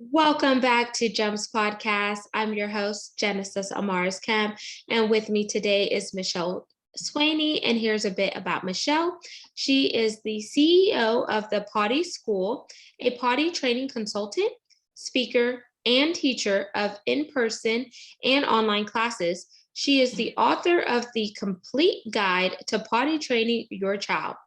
Welcome back to Gems Podcast. I'm your host, Genesis Amaris Kemp, and with me today is Michelle Swaney. And here's a bit about Michelle. She is the CEO of the Potty School, a potty training consultant, speaker, and teacher of in-person and online classes. She is the author of the Complete Guide to Potty Training Your Child,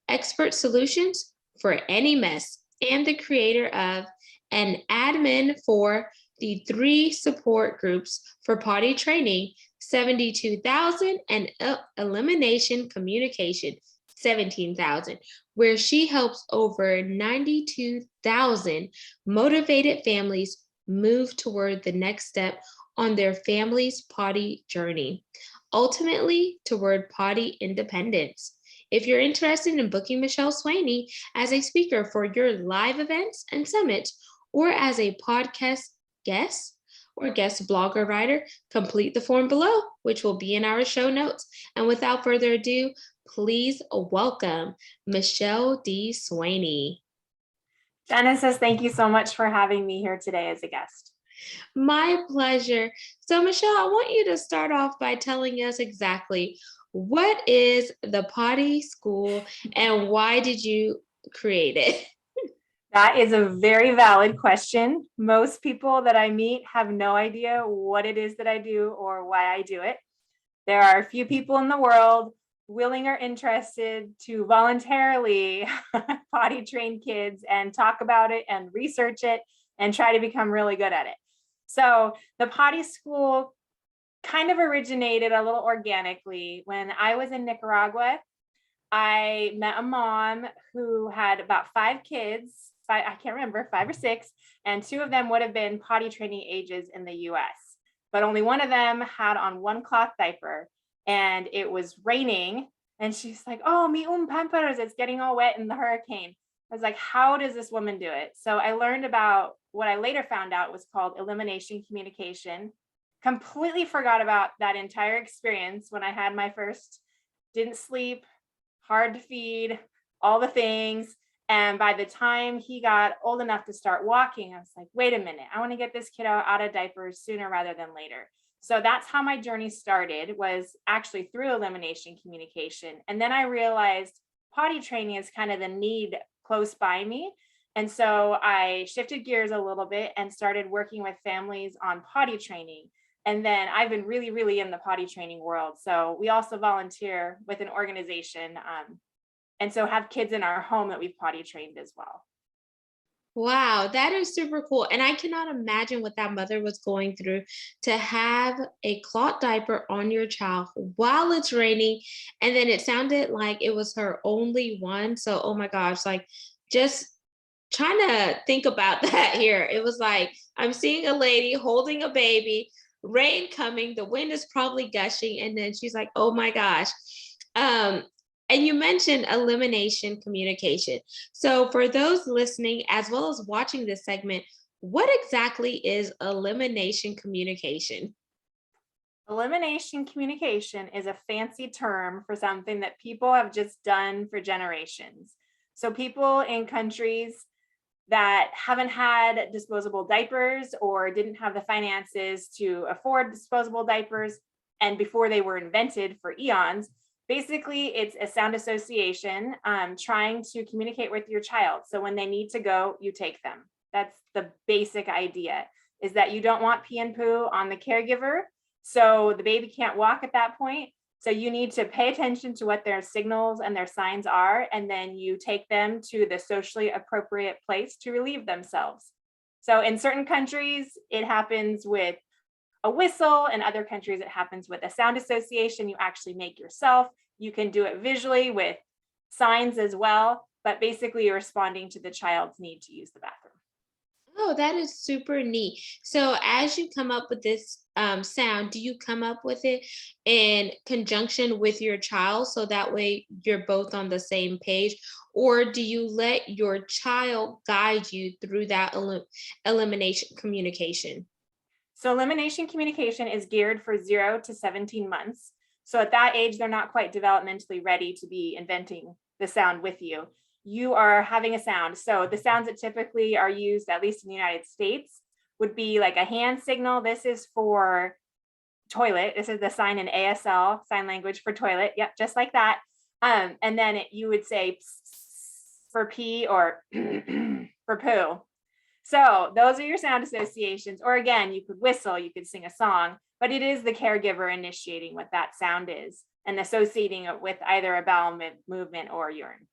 Expert Solutions for Any Mess, and the creator of an admin for the 3 support groups for potty training, 72,000, and Elimination Communication, 17,000, where she helps over 92,000 motivated families move toward the next step on their family's potty journey, ultimately toward potty independence. If you're interested in booking Michelle Swaney as a speaker for your live events and summits, or as a podcast guest or guest blogger writer, complete the form below, which will be in our show notes. And without further ado, please welcome Michelle D. Swaney. Genesis, thank you so much for having me here today as a guest. My pleasure. So, Michelle, I want you to start off by telling us exactly what is the Potty School and why did you create it? That is a very valid question. Most people that I meet have no idea what it is that I do or why I do it. There are a few people in the world willing or interested to voluntarily potty train kids and talk about it and research it and try to become really good at it. So the Potty School kind of originated a little organically. When I was in Nicaragua, I met a mom who had about 5 kids. I can't remember, 5 or 6, and 2 of them would have been potty training ages in the US, but only one of them had on one cloth diaper, and it was raining, and she's like, oh, mi pampers, it's getting all wet in the hurricane. I was like, how does this woman do it? So I learned about what I later found out was called Elimination Communication. Completely forgot about that entire experience when I had my first, didn't sleep, hard to feed, all the things. And by the time he got old enough to start walking, I was like, wait a minute, I want to get this kiddo out of diapers sooner rather than later. So that's how my journey started, was actually through elimination communication. And then I realized potty training is kind of the need close by me. And so I shifted gears a little bit and started working with families on potty training. And then I've been really, really in the potty training world. So we also volunteer with an organization, and so have kids in our home that we've potty trained as well. Wow, that is super cool. And I cannot imagine what that mother was going through to have a cloth diaper on your child while it's raining. And then it sounded like it was her only one. So, oh my gosh, like just trying to think about that here. It was like, I'm seeing a lady holding a baby, rain coming, the wind is probably gushing. And then she's like, oh my gosh. And you mentioned elimination communication. So for those listening, as well as watching this segment, what exactly is elimination communication? Elimination communication is a fancy term for something that people have just done for generations. So people in countries that haven't had disposable diapers or didn't have the finances to afford disposable diapers, and before they were invented for eons, basically it's a sound association trying to communicate with your child. So when they need to go, you take them. That's the basic idea, is that you don't want pee and poo on the caregiver. So the baby can't walk at that point. So you need to pay attention to what their signals and their signs are, and then you take them to the socially appropriate place to relieve themselves. So in certain countries, it happens with a whistle. In other countries, it happens with a sound association you actually make yourself. You can do it visually with signs as well, but basically you're responding to the child's need to use the bathroom. Oh, that is super neat. So as you come up with this sound, do you come up with it in conjunction with your child so that way you're both on the same page? Or do you let your child guide you through that elimination communication? So elimination communication is geared for 0 to 17 months. So at that age, they're not quite developmentally ready to be inventing the sound with you. you are having a sound. So the sounds that typically are used, at least in the United States, would be like a hand signal. This is for toilet. This is the sign in ASL, sign language for toilet. Yep, just like that. And then you would say for pee or for poo. So those are your sound associations. Or again, you could whistle, you could sing a song, but it is the caregiver initiating what that sound is and associating it with either a bowel movement or urine.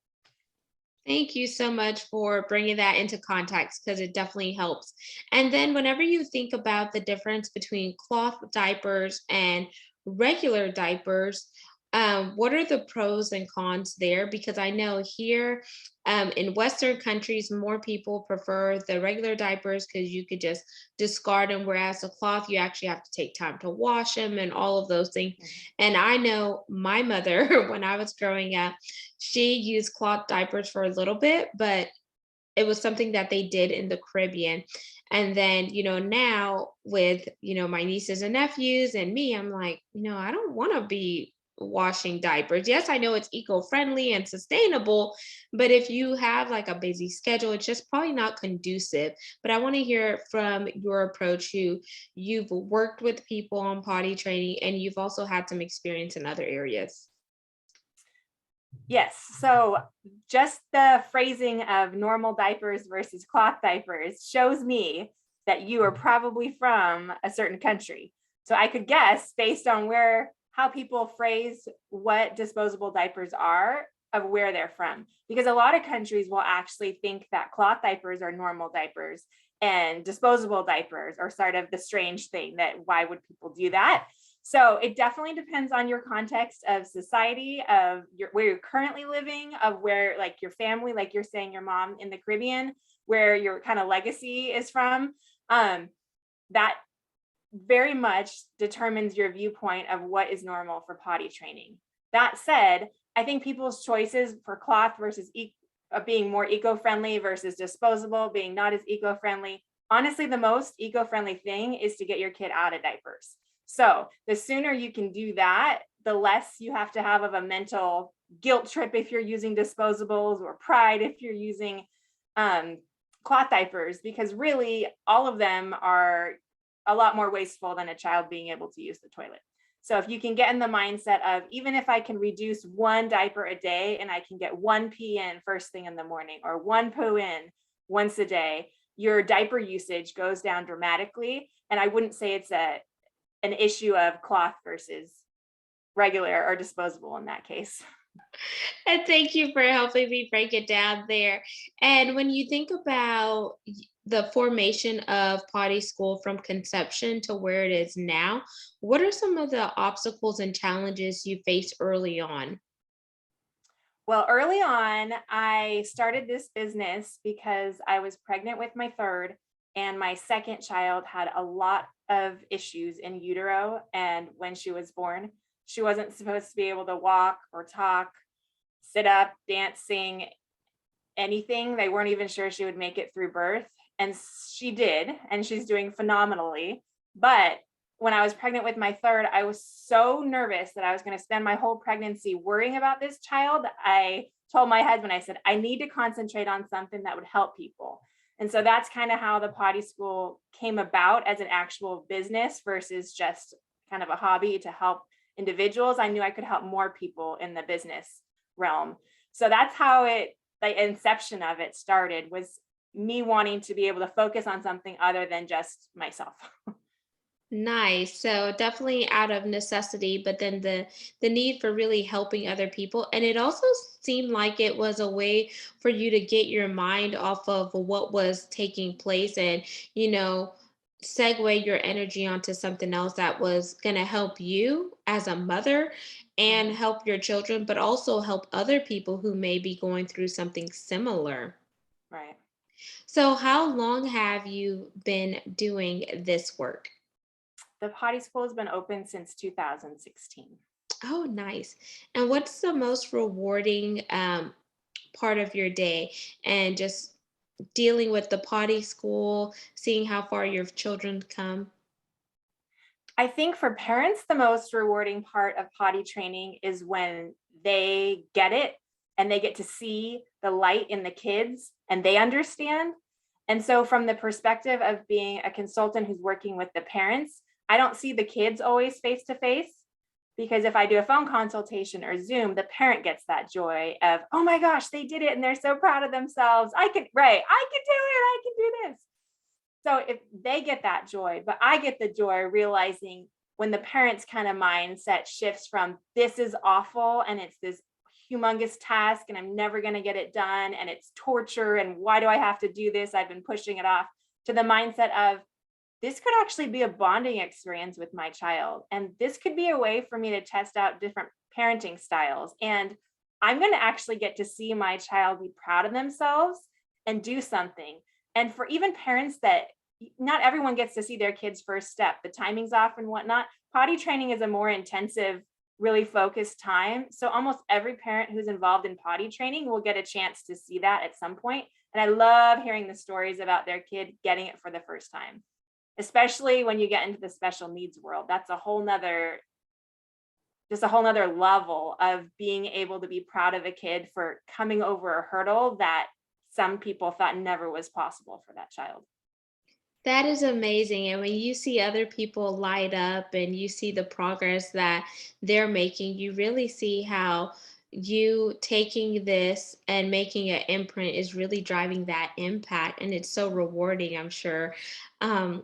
Thank you so much for bringing that into context because it definitely helps. And then, whenever you think about the difference between cloth diapers and regular diapers, what are the pros and cons there? Because I know here in Western countries, more people prefer the regular diapers because you could just discard them, whereas the cloth, you actually have to take time to wash them and all of those things. And I know my mother, when I was growing up, she used cloth diapers for a little bit, but it was something that they did in the Caribbean. And then, now with, my nieces and nephews and me, I'm like, I don't want to be washing diapers. Yes, I know it's eco-friendly and sustainable, but if you have like a busy schedule, it's just probably not conducive. But I want to hear from your approach. You've worked with people on potty training and you've also had some experience in other areas. Yes. So just the phrasing of normal diapers versus cloth diapers shows me that you are probably from a certain country. So I could guess based on how people phrase what disposable diapers are of where they're from. Because a lot of countries will actually think that cloth diapers are normal diapers and disposable diapers are sort of the strange thing, that why would people do that? So it definitely depends on your context of society, of where you're currently living, of where like your family, like you're saying your mom in the Caribbean, where your kind of legacy is from. That very much determines your viewpoint of what is normal for potty training. That said, I think people's choices for cloth versus being more eco-friendly versus disposable being not as eco-friendly, honestly, the most eco-friendly thing is to get your kid out of diapers. So the sooner you can do that, the less you have to have of a mental guilt trip if you're using disposables, or pride if you're using cloth diapers, because really all of them are a lot more wasteful than a child being able to use the toilet. So if you can get in the mindset of, even if I can reduce one diaper a day and I can get one pee in first thing in the morning or one poo in once a day, your diaper usage goes down dramatically. And I wouldn't say it's an issue of cloth versus regular or disposable in that case. And thank you for helping me break it down there. And when you think about the formation of potty school from conception to where it is now, what are some of the obstacles and challenges you faced early on? Well, early on, I started this business because I was pregnant with my third, and my second child had a lot of issues in utero. And when she was born, she wasn't supposed to be able to walk or talk, sit up, dance, sing, anything. They weren't even sure she would make it through birth. And she did, and she's doing phenomenally. But when I was pregnant with my third, I was so nervous that I was going to spend my whole pregnancy worrying about this child. I told my husband, I said, I need to concentrate on something that would help people. And so that's kind of how the potty school came about, as an actual business versus just kind of a hobby to help individuals. I knew I could help more people in the business realm. So that's how the inception of it started, was me wanting to be able to focus on something other than just myself. Nice. So definitely out of necessity, but then the need for really helping other people. And it also seemed like it was a way for you to get your mind off of what was taking place and, you know, segue your energy onto something else that was going to help you as a mother and Mhm. help your children, but also help other people who may be going through something similar. Right. So how long have you been doing this work? The potty school has been open since 2016. Oh, nice. And what's the most rewarding part of your day? And just dealing with the potty school, seeing how far your children come? I think for parents, the most rewarding part of potty training is when they get it and they get to see the light in the kids and they understand. And so from the perspective of being a consultant who's working with the parents, I don't see the kids always face to face, because if I do a phone consultation or Zoom, the parent gets that joy of, oh my gosh, they did it and they're so proud of themselves. I can do it. I can do this. So if they get that joy, but I get the joy realizing when the parents' kind of mindset shifts from this is awful and it's this humongous task and I'm never going to get it done and it's torture and why do I have to do this? I've been pushing it off, to the mindset of this could actually be a bonding experience with my child. And this could be a way for me to test out different parenting styles. And I'm going to actually get to see my child be proud of themselves and do something. And for even parents that not everyone gets to see their kids' first step, the timing's off and whatnot, potty training is a more intensive, really focused time. So almost every parent who's involved in potty training will get a chance to see that at some point. And I love hearing the stories about their kid getting it for the first time, especially when you get into the special needs world. That's a whole nother level of being able to be proud of a kid for coming over a hurdle that some people thought never was possible for that child. That is amazing. And when you see other people light up and you see the progress that they're making, you really see how you taking this and making an imprint is really driving that impact. And it's so rewarding, I'm sure. Um,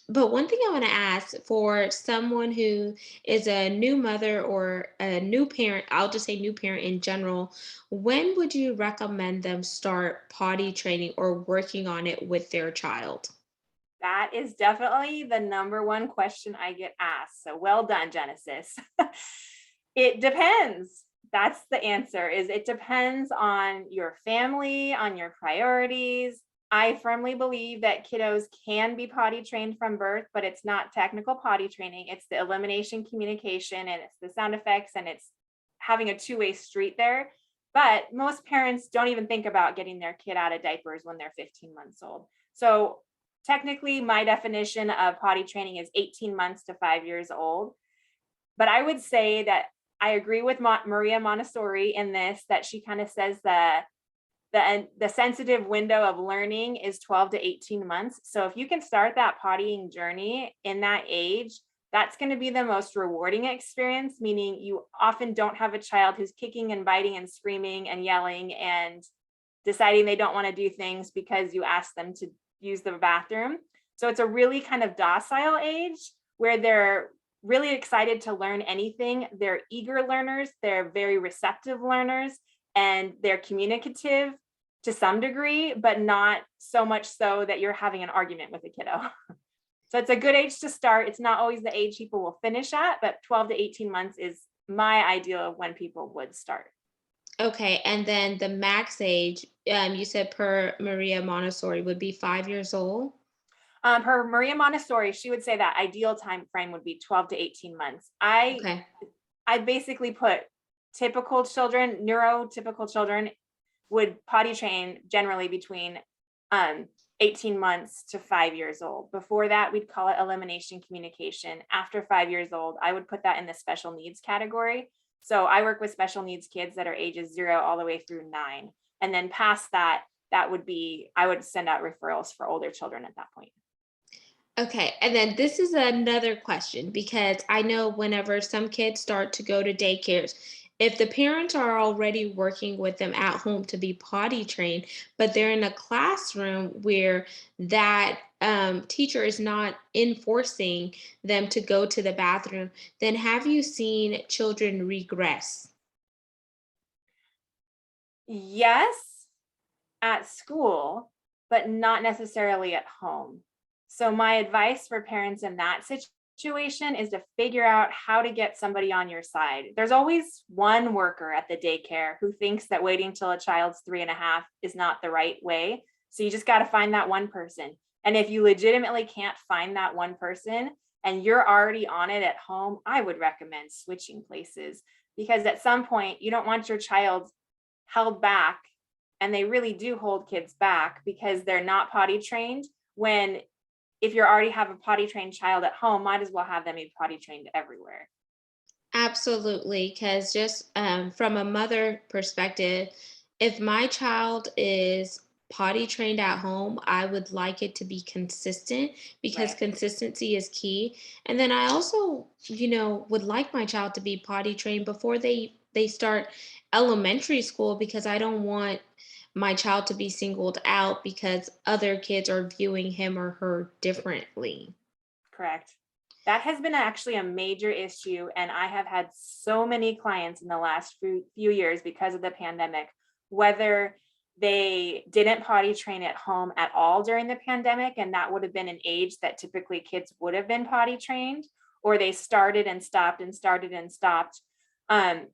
but one thing I want to ask, for someone who is a new mother or a new parent, I'll just say new parent in general, when would you recommend them start potty training or working on it with their child? That is definitely the number one question I get asked. So well done, Genesis. It depends. That's the answer. Is it depends on your family, on your priorities. I firmly believe that kiddos can be potty trained from birth, but it's not technical potty training. It's the elimination communication and it's the sound effects and it's having a two-way street there. But most parents don't even think about getting their kid out of diapers when they're 15 months old. So technically, my definition of potty training is 18 months to 5 years old. But I would say that I agree with Maria Montessori in this, that she kind of says the sensitive window of learning is 12 to 18 months. So if you can start that pottying journey in that age, that's going to be the most rewarding experience, meaning you often don't have a child who's kicking and biting and screaming and yelling and deciding they don't want to do things because you asked them to use the bathroom. So it's a really kind of docile age where they're really excited to learn anything. They're eager learners, they're very receptive learners, and they're communicative to some degree, but not so much so that you're having an argument with a kiddo. So it's a good age to start. It's not always the age people will finish at, but 12 to 18 months is my ideal of when people would start. Okay, and then the max age, you said per Maria Montessori would be 5 years old. Per Maria Montessori, she would say that ideal time frame would be 12 to 18 months. I Okay. basically put typical children, neurotypical children would potty train generally between 18 months to 5 years old. Before that, we'd call it elimination communication. After 5 years old, I would put that in the special needs category. So I work with special needs kids that are ages 0 all the way through 9. And then past that, I would send out referrals for older children at that point. Okay, and then this is another question, because I know whenever some kids start to go to daycares, if the parents are already working with them at home to be potty trained, but they're in a classroom where that teacher is not enforcing them to go to the bathroom, then have you seen children regress? Yes, at school, but not necessarily at home. So my advice for parents in that situation is to figure out how to get somebody on your side. There's always one worker at the daycare who thinks that waiting till a child's 3.5 is not the right way. So you just got to find that one person. And if you legitimately can't find that one person and you're already on it at home, I would recommend switching places, because at some point you don't want your child held back, and they really do hold kids back because they're not potty trained, when if you already have a potty trained child at home, might as well have them be potty trained everywhere. Absolutely, because just from a mother perspective, If my child is potty trained at home, I would like it to be consistent because Right. consistency is key. And then I also, would like my child to be potty trained before they start elementary school because I don't want my child to be singled out because other kids are viewing him or her differently. Correct. That has been actually a major issue. And I have had so many clients in the last few years because of the pandemic, whether they didn't potty train at home at all during the pandemic, and that would have been an age that typically kids would have been potty trained, or they started and stopped and started and stopped. Um,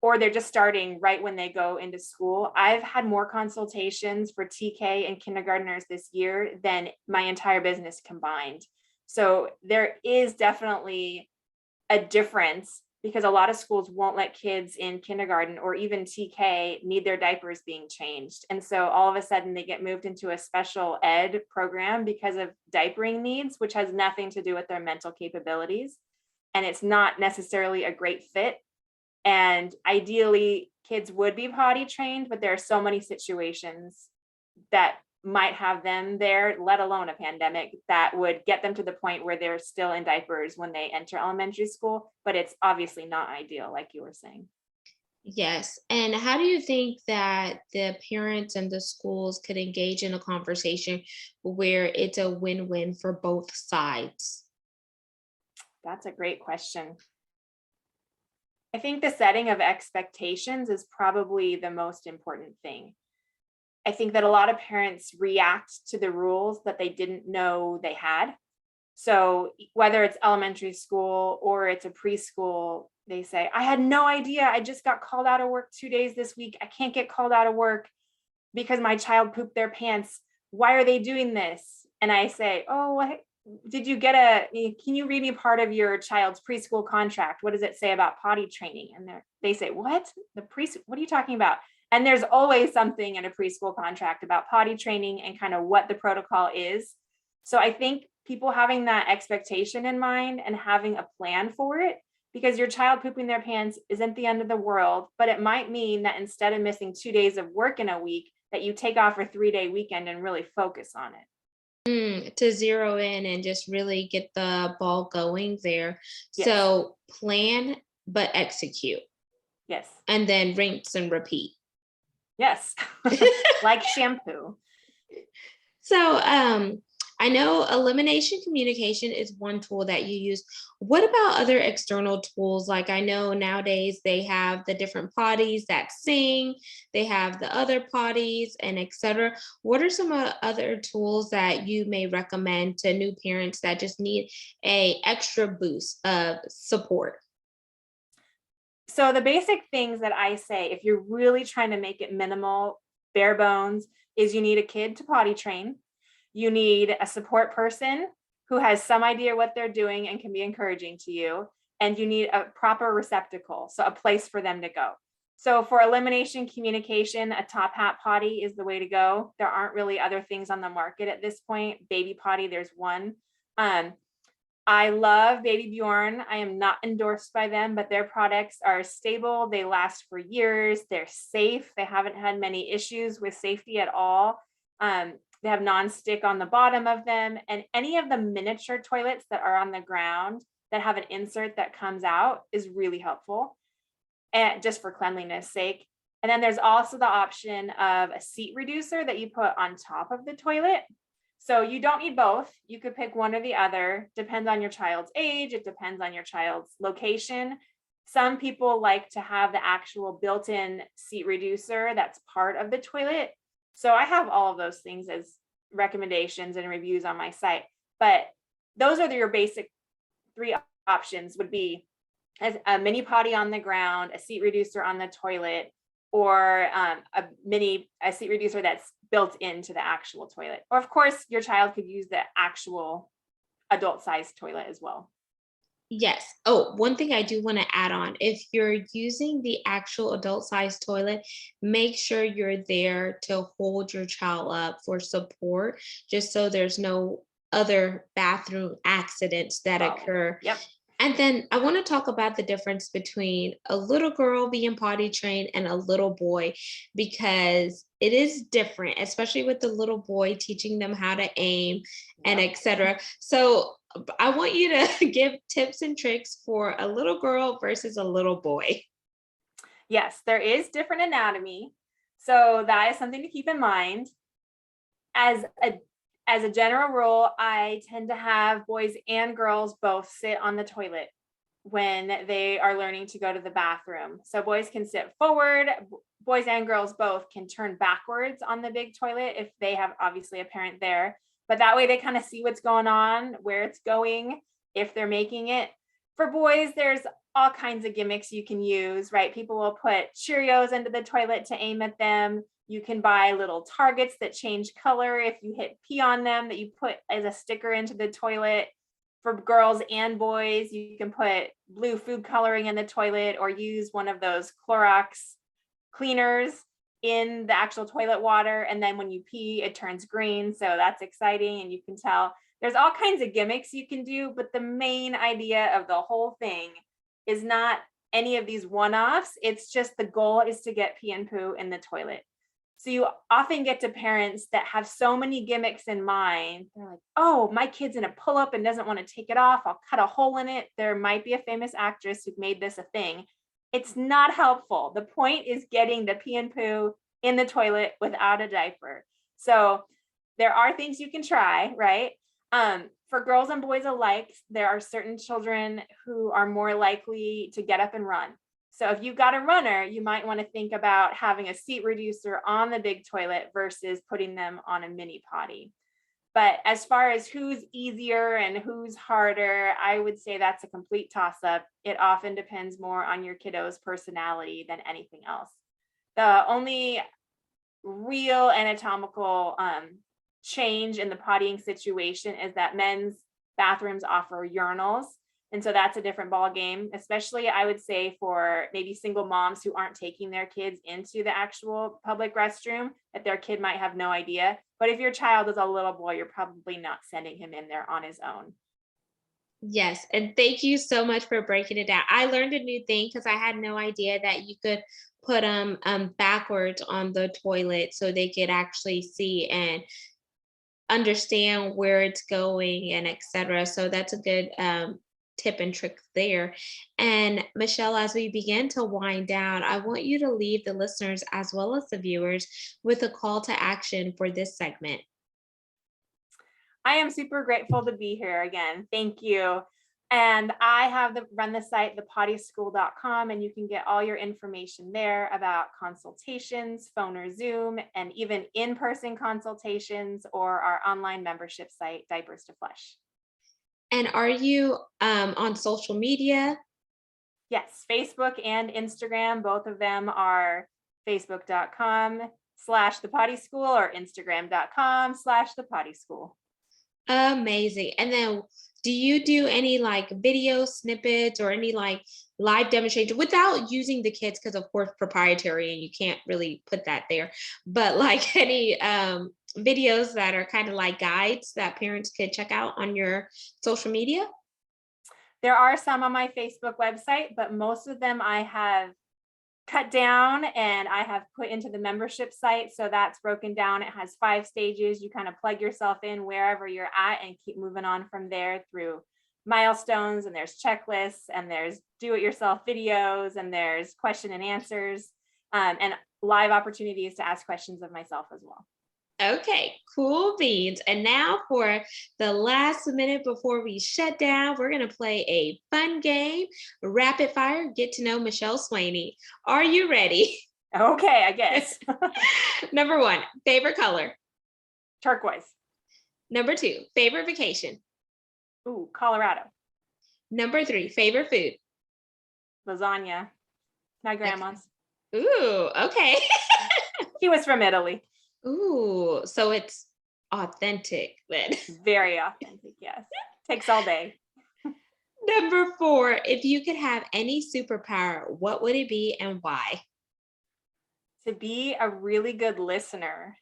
or they're just starting right when they go into school. I've had more consultations for TK and kindergartners this year than my entire business combined. So there is definitely a difference because a lot of schools won't let kids in kindergarten or even TK need their diapers being changed. And so all of a sudden they get moved into a special ed program because of diapering needs, which has nothing to do with their mental capabilities. And it's not necessarily a great fit. And ideally, kids would be potty trained, but there are so many situations that might have them there, let alone a pandemic, that would get them to the point where they're still in diapers when they enter elementary school. But it's obviously not ideal, like you were saying. Yes. And how do you think that the parents and the schools could engage in a conversation where it's a win-win for both sides? That's a great question. I think the setting of expectations is probably the most important thing. I think that a lot of parents react to the rules that they didn't know they had. So whether it's elementary school or it's a preschool, they say, I had no idea. I just got called out of work 2 days this week. I can't get called out of work because my child pooped their pants. Why are they doing this? And I say, oh, did you get can you read me part of your child's preschool contract? What does it say about potty training? And they say, what? What are you talking about? And there's always something in a preschool contract about potty training and kind of what the protocol is. So I think people having that expectation in mind and having a plan for it, because your child pooping their pants isn't the end of the world, but it might mean that instead of missing 2 days of work in a week, that you take off a 3-day weekend and really focus on it. To zero in and just really get the ball going there. Yes. So plan, but execute, Yes. and then rinse and repeat. Yes. Like shampoo. So, I know elimination communication is one tool that you use. What about other external tools? Like I know nowadays they have the different potties that sing, they have the other potties and etc. What are some other tools that you may recommend to new parents that just need a extra boost of support? So the basic things that I say, if you're really trying to make it minimal, bare bones, is you need a kid to potty train. You need a support person who has some idea what they're doing and can be encouraging to you. And you need a proper receptacle, so a place for them to go. So for elimination communication, a top hat potty is the way to go. There aren't really other things on the market at this point. Baby potty, there's one. I love Baby Bjorn. I am not endorsed by them, but their products are stable. They last for years. They're safe. They haven't had many issues with safety at all. They have non-stick on the bottom of them, and any of the miniature toilets that are on the ground that have an insert that comes out is really helpful, and just for cleanliness sake. And then there's also the option of a seat reducer that you put on top of the toilet. So you don't need both. You could pick one or the other. Depends on your child's age. It depends on your child's location. Some people like to have the actual built-in seat reducer that's part of the toilet. So I have all of those things as recommendations and reviews on my site. But those are your basic 3 options would be as a mini potty on the ground, a seat reducer on the toilet, or a seat reducer that's built into the actual toilet. Or of course, your child could use the actual adult sized toilet as well. Yes. Oh, one thing I do want to add on, if you're using the actual adult sized toilet, make sure you're there to hold your child up for support, just so there's no other bathroom accidents that occur. Yep. And then I want to talk about the difference between a little girl being potty trained and a little boy, because it is different, especially with the little boy, teaching them how to aim and Yep. etc. So I want you to give tips and tricks for a little girl versus a little boy. Yes, there is different anatomy. So that is something to keep in mind. As a general rule, I tend to have boys and girls both sit on the toilet when they are learning to go to the bathroom. So boys can sit forward, boys and girls both can turn backwards on the big toilet if they have obviously a parent there. But that way they kind of see what's going on, where it's going, if they're making it. For boys, there's all kinds of gimmicks you can use, right? People will put Cheerios into the toilet to aim at them. You can buy little targets that change color if you hit pee on them, that you put as a sticker into the toilet. For girls and boys, you can put blue food coloring in the toilet or use one of those Clorox cleaners in the actual toilet water. And then when you pee, it turns green. So that's exciting. And you can tell there's all kinds of gimmicks you can do, but the main idea of the whole thing is not any of these one-offs. It's just the goal is to get pee and poo in the toilet. So you often get to parents that have so many gimmicks in mind. They're like, oh, my kid's in a pull-up and doesn't want to take it off. I'll cut a hole in it. There might be a famous actress who made this a thing. It's not helpful. The point is getting the pee and poo in the toilet without a diaper. So there are things you can try, right? For girls and boys alike, there are certain children who are more likely to get up and run. So if you've got a runner, you might want to think about having a seat reducer on the big toilet versus putting them on a mini potty. But as far as who's easier and who's harder, I would say that's a complete toss-up. It often depends more on your kiddo's personality than anything else. The only real anatomical change in the pottying situation is that men's bathrooms offer urinals. And so that's a different ball game, especially I would say for maybe single moms who aren't taking their kids into the actual public restroom, that their kid might have no idea. But if your child is a little boy, you're probably not sending him in there on his own. Yes, and thank you so much for breaking it down. I learned a new thing because I had no idea that you could put them backwards on the toilet so they could actually see and understand where it's going and etc. So that's a good tip and trick there. And Michelle, as we begin to wind down, I want you to leave the listeners as well as the viewers with a call to action for this segment. I am super grateful to be here again. Thank you. And I have run the site, thepottyschool.com, and you can get all your information there about consultations, phone or Zoom, and even in-person consultations, or our online membership site, Diapers to Flush. And are you on social media? Yes, Facebook and Instagram. Both of them are facebook.com/thepottyschool or instagram.com/thepottyschool. Amazing. And then do you do any like video snippets or any like live demonstration without using the kids? Because of course proprietary and you can't really put that there, but like any videos that are kind of like guides that parents could check out on your social media? There are some on my Facebook website, but most of them I have cut down and I have put into the membership site. So that's broken down. It has 5 stages. You kind of plug yourself in wherever you're at and keep moving on from there through milestones, and there's checklists, and there's do-it-yourself videos, and there's question and answers, and live opportunities to ask questions of myself as well. Okay, cool beans. And now for the last minute before we shut down, we're going to play a fun game, rapid fire, get to know Michelle Swaney. Are you ready? Okay, I guess. Number 1, favorite color. Turquoise. Number 2, favorite vacation. Ooh, Colorado. Number 3, favorite food. Lasagna. My grandma's. Okay. Ooh, okay. She was from Italy. Ooh, so it's authentic then. Very authentic, yes. Takes all day. Number 4, if you could have any superpower, what would it be and why? To be a really good listener,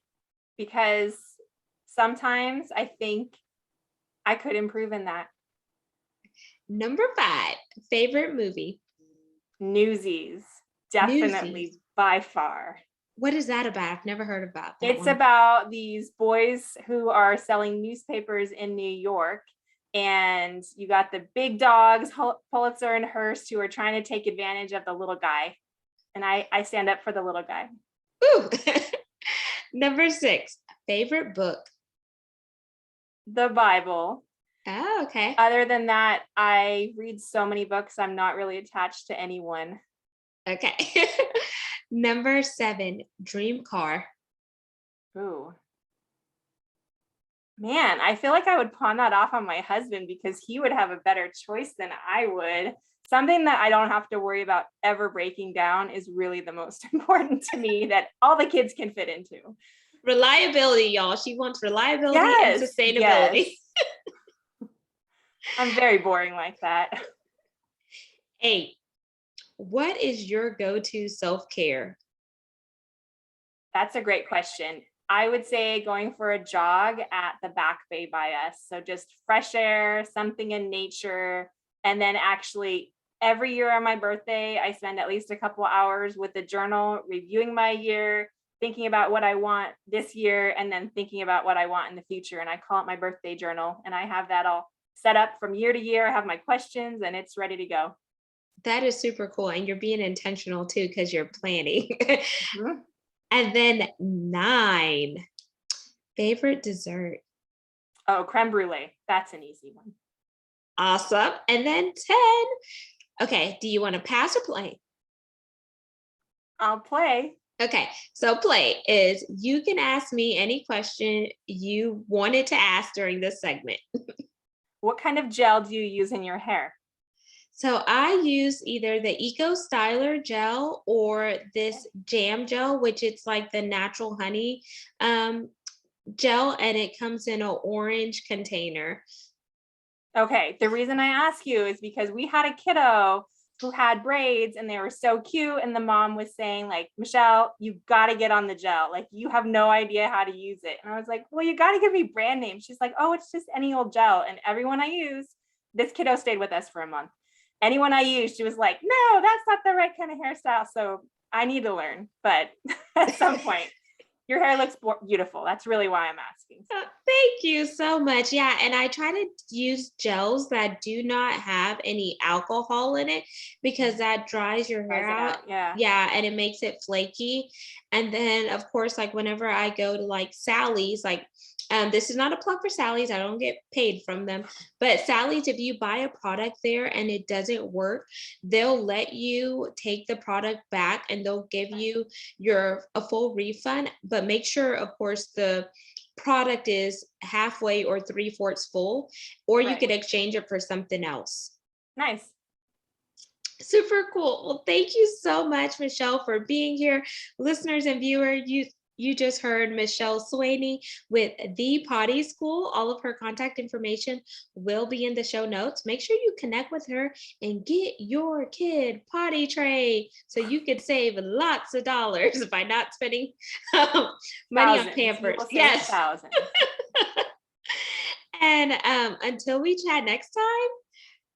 because sometimes I think I could improve in that. Number 5, favorite movie. Newsies, Newsies. definitely by far. What is that about? I've never heard about that It's one. about these boys who are selling newspapers in New York. And you got the big dogs, Pulitzer and Hearst, who are trying to take advantage of the little guy. And I stand up for the little guy. Ooh. Number 6, favorite book. The Bible. Oh, okay. Other than that, I read so many books, I'm not really attached to anyone. Okay. Number 7, dream car. Ooh. Man, I feel like I would pawn that off on my husband because he would have a better choice than I would. Something that I don't have to worry about ever breaking down is really the most important to me, that all the kids can fit into. Reliability, y'all. She wants reliability Yes, and sustainability. yes. I'm very boring like that. 8, what is your go-to self-care? That's a great question. I would say going for a jog at the back bay by us. So just fresh air, something in nature. And then actually every year on my birthday, I spend at least a couple hours with the journal, reviewing my year, thinking about what I want this year, and then thinking about what I want in the future. And I call it my birthday journal. And I have that all set up from year to year. I have my questions and it's ready to go. That is super cool. And you're being intentional too, because you're planning. Mhm. And then 9, favorite dessert. Oh, creme brulee. That's an easy one. Awesome. And then 10. Okay. Do you want to pass or play? I'll play. Okay. So play is you can ask me any question you wanted to ask during this segment. What kind of gel do you use in your hair? So I use either the Eco Styler gel or this jam gel, which it's like the natural honey gel, and it comes in an orange container. Okay, the reason I ask you is because we had a kiddo who had braids and they were so cute, and the mom was saying like, Michelle, you got to get on the gel. Like, you have no idea how to use it. And I was like, well, you got to give me brand names. She's like, oh, it's just any old gel. And everyone I used, this kiddo stayed with us for a month. Anyone I used, she was like, no, that's not the right kind of hairstyle. So I need to learn, but at some point. Your hair looks beautiful. That's really why I'm asking. Thank you so much. Yeah, and I try to use gels that do not have any alcohol in it because that dries your hair out. Yeah. Yeah, and it makes it flaky. And then of course, like whenever I go to like Sally's, like this is not a plug for Sally's. I don't get paid from them. But Sally's, if you buy a product there and it doesn't work, they'll let you take the product back and they'll give you a full refund. But make sure, of course, the product is halfway or 3/4 full, or you could exchange it for something else. Nice. Super cool. Well, thank you so much, Michelle, for being here. Listeners and viewers, you just heard Michelle Swaney with The Potty School. All of her contact information will be in the show notes. Make sure you connect with her and get your kid potty trained so you can save lots of dollars by not spending money on Pampers. Yes. Thousands. And until we chat next time,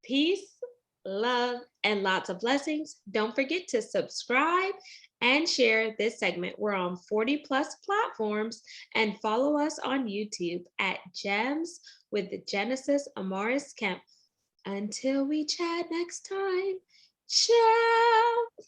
peace, love, and lots of blessings. Don't forget to subscribe and share this segment. We're on 40+ platforms, and follow us on YouTube at Gems with the Genesis Amaris Kemp. Until we chat next time, ciao.